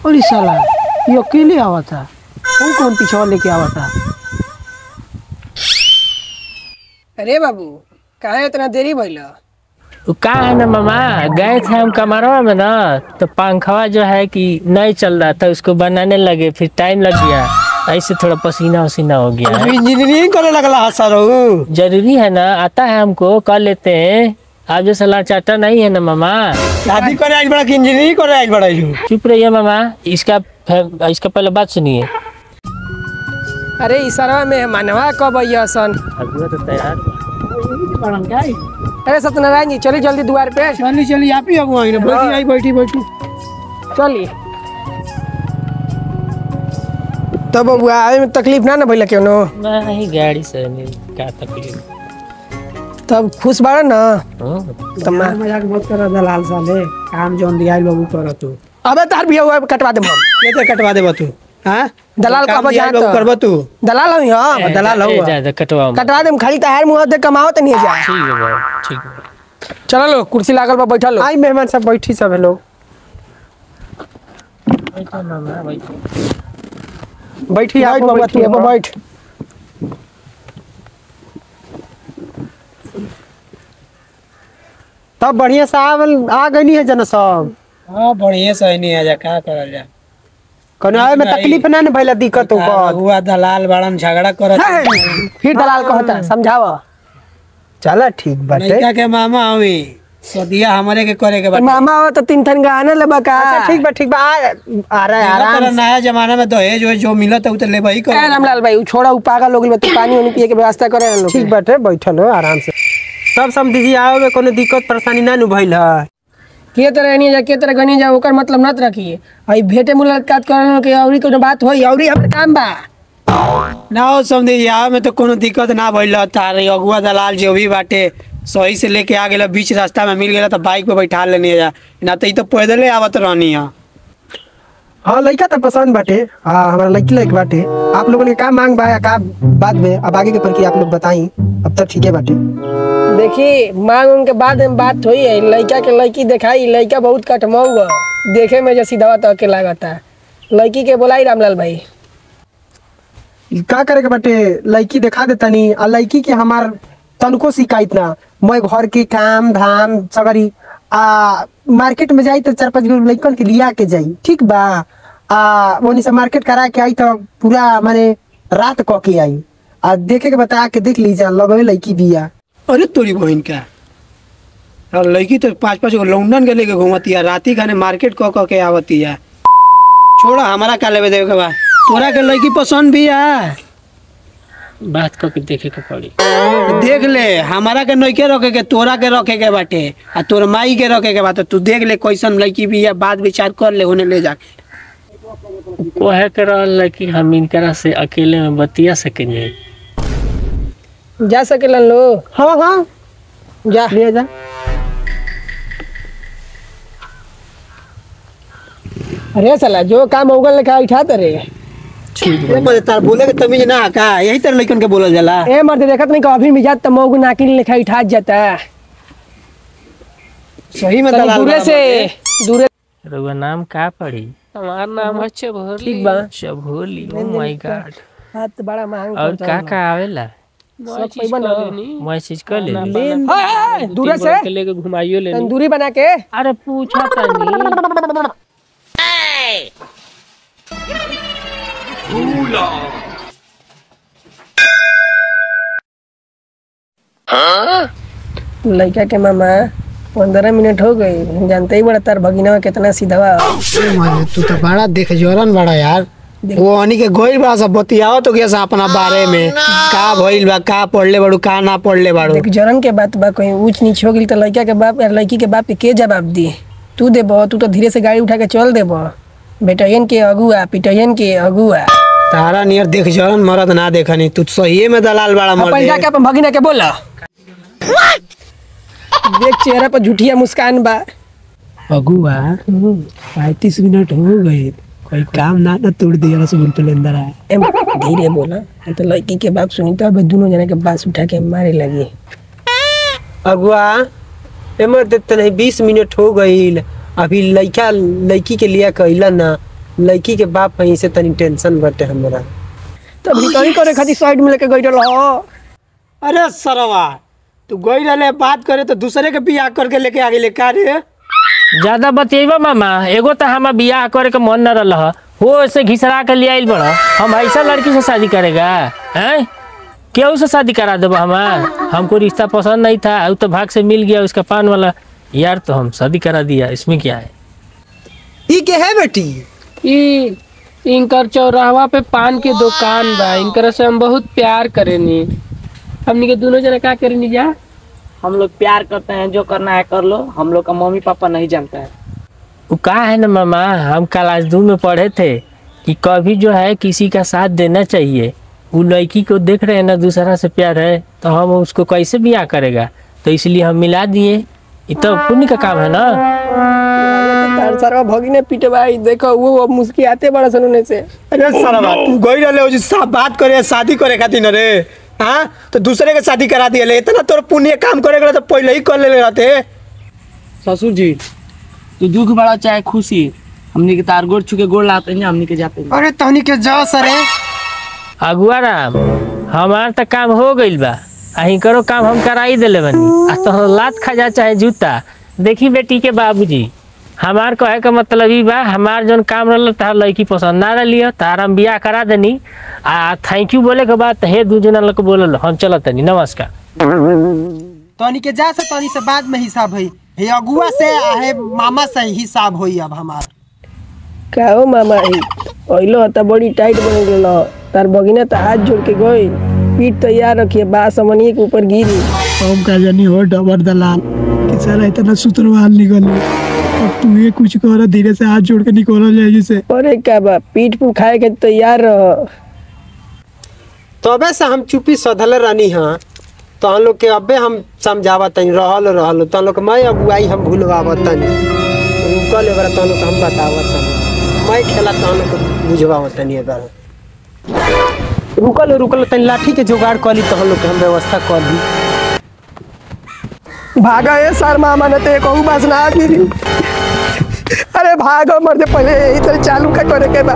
और इस साला ये अकेले आवा था, वो कौन पीछे लेके आवा था? अरे बाबू कहाँ इतना देरी भइल? का है ना मामा, गए थे हम कमरवा में ना, तो पंखवा जो है कि नहीं चल रहा था, उसको बनाने लगे, फिर टाइम लग गया, ऐसे थोड़ा पसीना वसीना हो गया है। इंजीनियरिंग करे लगला सर? जरूरी है ना, आता है हमको, कर लेते हैं। आप जो सलाह चाहता नहीं है ना मामा। शादी करे आज बड़ा कि इंजीनियरिंग करे आज बड़ा? चुप रहिए मामा, इसका पहले बात सुनिए। अरे इशारा में मानवा कब आइया सन? अभी तो तैयार। अरे सत्यनारायण जी चलिए जल्दी द्वार पे। चली आप ही अगुआ बैठी बैठी चलिए। तब बबुआ आवे में तकलीफ ना भइल क्यों नो? नहीं, गाड़ी से नहीं, क्या तकलीफ। तब खुश बाड़ा ना? मजाक मत कर दलाल साले, काम जोन दिया बाबू कर तू। अबे तार भी हुआ कटवा दे हम। कैसे कटवा देबा तू? हां दलाल का बजा तो करबा तू? दलाल हई हां, दलाल हऊ। कटवा दे खाली तार मुंह दे कमाओ त नहीं जा। ठीक है भाई, ठीक है। चलो लो कुर्सी लागल बा, बैठा लो। आई मेहमान सब बैठी सब लोग। बैठो मामा, बैठो। बैठी आप बाबा तू अब बैठ। तब बढ़िया साहब आ गई है जन सब। हाँ बढ़िया सही नहीं है, जा का करल जा। कनाए में तकलीफ ना भइला, दिक्कत हो हुआ दलाल बड़न झगड़ा करत। फिर दलाल कहता समझावा। चला ठीक बाटे। लड़का के मामा हवी, सदिया हमरे के करे के बाटे। मामा हो तो 3 ठन गहना लेबा का? अच्छा ठीक बा आ रहा है आराम। आराम। नया जमाना में दहेज वो जो मिलत है उ त लेबा ही ए कर। रामलाल भाई उ छोड़ा, उ पागल हो गेल, तू पानी वानी पिए के व्यवस्था करे हम लोग। ठीक बाटे, बैठल हो आराम से। सब समझिए आओ में कोनो दिक्कत परेशानी ना नु भइल है। के तरह नहीं जा, के तरह गनी जा, ओकर मतलब मत रखिए। आई भेटे मुलाकात करन के औरी कोनो बात होई, औरी हमर काम बा ना हो समझी यहाँ में तो कोनो दिक्कत ना भइल। तारे अगुआ दलाल जो भी बाटे सही से लेके आ गेला, बीच रास्ता में मिल गेला तो बाइक पे बैठा लेनी जा, ना तो ई तो पैदल आवत रहनी है। हाँ लड़का तो पसंद बाटे। हाँ हमारा लड़की लायक बाटे। आप लोगों ने का मांग बा का बाद में अब आगे के पर की आप लोग बताई। अब तक ठीक है बाटे। देखी मांग उनके बाद में बात हुई है। लड़का के लड़की दिखाई, लड़का बहुत कटमाऊ है, देखे में जो सीधा तक के लागता है। लड़की के बोलाई रामलाल भाई का करे के बाटे, लड़की दिखा देता नहीं। आ लड़की के हमार तनको शिकायत ना, मैं घर के काम धाम सगरी मार्केट में जाई तो 4-5 गो लड़कन के लिया के जाई, ठीक बा। वो से मार्केट करा के आई तो पूरा माने रात क के आई। देखे के बता के देख लीजिए, लगवे लड़की बिया। अरे तोरी बहन का और लड़की तो 5-5 गो लौंडन के लेके घूमती है, राती खाने मार्केट क के आवती है। छोड़ा हमारा का लेवे देवे के बा, तोरा के लड़की पसंद भी है, बात करके देखे के पड़ी। देख ले। हमारा के नइके रखे के, तोरा के रखे के बाटे, आ तोर माई के रखे के बाटे। तू देख ले कैसन लड़की भी है, बात विचार कर ले, होने ले जाके। कोहे के रहल कि हम इनकरा से अकेले में बतिया सकेंगे। जा सकेलन लो। हाँ हाँ जा ले जा। अरे साला जो काम होगल लिखा उठाते रे। तार बोले के तमीज ना का, यही तरह लड़कन के बोलल जाला। ए मर्द देखत नहीं कभी मिजाज त मौगु नाकिन लिखा उठा जाता है। सही में दलाल दूरे से दूरे। रउआ नाम का पड़ी? हमार नाम है चभोली। ठीक बा, चभोली। Oh my God. हाथ बड़ा महंगा और का आवेला? सब पैबा ना। मैं चीज कर ले हां दूरे से लेके घुमाइयो ले। तंदूरी बना के। अरे पूछा तनी। लड़का के मामा 15 मिनट हो गई, जानते ही बड़ा तार भगिना कितना सीधा बा। तू तो बड़ा देख जोरन बड़ा यार। वो अनी के गोइल बड़ा सब बतियाओ तो कैसा अपना बारे में का भइल बा, का पढ़ले बाड़ू, का ना पढ़ले बाड़ू। देख जरन के बात बा, कहीं ऊंच नीच हो गई तो लड़का के बाप या लड़की के बाप के जवाब दी? तू देबो? तू तो धीरे से गाड़ी उठा के चल देबो। बेटयन के अगुआ, पिटयन के अगुआ। तारा नियर देख जरन मरद ना देखनी। तू सही में दलाल बड़ा मर अपन जाके अपन भगिना के बोला। देख चेहरा पर झूठिया मुस्कान बा। अगुआ 35 मिनट हो गए, कोई काम ना तोड़ दिया रसगुल पे अंदर आया। धीरे बोला, नहीं तो लड़की के बाप सुनी तो अब दोनों जने के बात उठा के मारे लगी। अगुआ एमर देते नहीं, 20 मिनट हो गई, अभी लड़का लड़की के लिए कहला ना, लड़की के बाप वहीं से तनी टेंशन बटे हमरा। तो भीतरी करे खातिर साइड में लेके गइल रहो। अरे सरवा तू गई रहे बात करे तो दूसरे के बियाह करके लेके आ गई का रे? ज्यादा बतेबा मामा, एगो तो हमार बियाह करे के मन न रहा हो, ऐसे घिसरा के ले आइल बड़ा। हम ऐसा लड़की से शादी करेगा हैं? क्यों से शादी करा देबो हमार? हमको रिश्ता पसंद नहीं था, अब तो भाग से मिल गया उसका पान वाला यार, तो हम शादी करा दिया, इसमें क्या है? ई के है बेटी? ई इनकर चौराहा पे पान के दुकान बा, इनकर से हम बहुत प्यार करेनी। हमनी के दोनों जना का करेनी जा? हम लोग प्यार करते हैं, जो करना है कर लो, हम लोग का मम्मी पापा नहीं जानता है। वो कहा है ना मामा, हम क्लास 2 में पढ़े थे कि कभी जो है किसी का साथ देना चाहिए। वो लड़की को देख रहे हैं ना दूसरा से प्यार है, तो हम उसको कैसे बियाह करेगा, तो इसलिए हम मिला दिए। ये तो पुण्य का काम है ना। तार सरवा भगिने पीटे भाई, देखो वो मुस्कियाते बड़ा सनुने से। अरे सरवा तू गई रहे हो सब बात करे शादी करे खातिर रे, हाँ तो दूसरे के शादी करा दिए। इतना तोर पुण्य काम करे तो पहले ही कर ले रहते। ससुर जी तू दुख बड़ा चाहे खुशी, हमनी के तार गोड़ छुके गोड़ लाते हैं, हमनी के जाते हैं। अरे तहनी के जाओ सरे। अगुआ राम, हमार तो काम हो गइल बा, अही करो काम हम कराई दिले बनी। आज तो लात खजा चाहे जूता। देखी बेटी के बाबूजी, हमार कहे का मतलब ही बा, हमार जौन काम रहल तार लड़की पसंद ना रही, तार हम बियाह करा देनी। आ थैंक यू बोले के बाद हे दू जना लोग बोलल हम चलत तनी, नमस्कार। तहनी के जा से तहनी से बाद में हिसाब है, हे अगुआ से हे मामा से हिसाब होई अब हमार। का हो मामा ही ओइलो त बड़ी टाइट बन गेल। तार भगिना त हाथ जोड़ के गई, पीठ तैयार रखिए, बा समनिए के ऊपर गिरी। हम का जानी हो डबर दलाल कि साला इतना सूत्रवाल निकल। अब तू ये कुछ कर, धीरे से हाथ जोड़ के निकल जाए जैसे। अरे का बा पीठ पर खाए के तैयार रह। तबे से हम चुप्पी सधल रहनी हाँ, तो हम लोग के अबे हम समझावत तनी रहल तो हम लोग मैं अगुआई हम भूलवावत तनी। रुकल एबार तो हम लोग हम बतावत तनी, मैं खेला तो हम लोग को बुझवावत तनी। एबार रुकल तनी लाठी के जुगाड़ कर ली तो हम लोग के हम व्यवस्था कर दी। भागा ए सर मामा ने ते कहू बस ना गिरी। अरे भागो मर दे, पहले यही तरह चालू का करे के बा।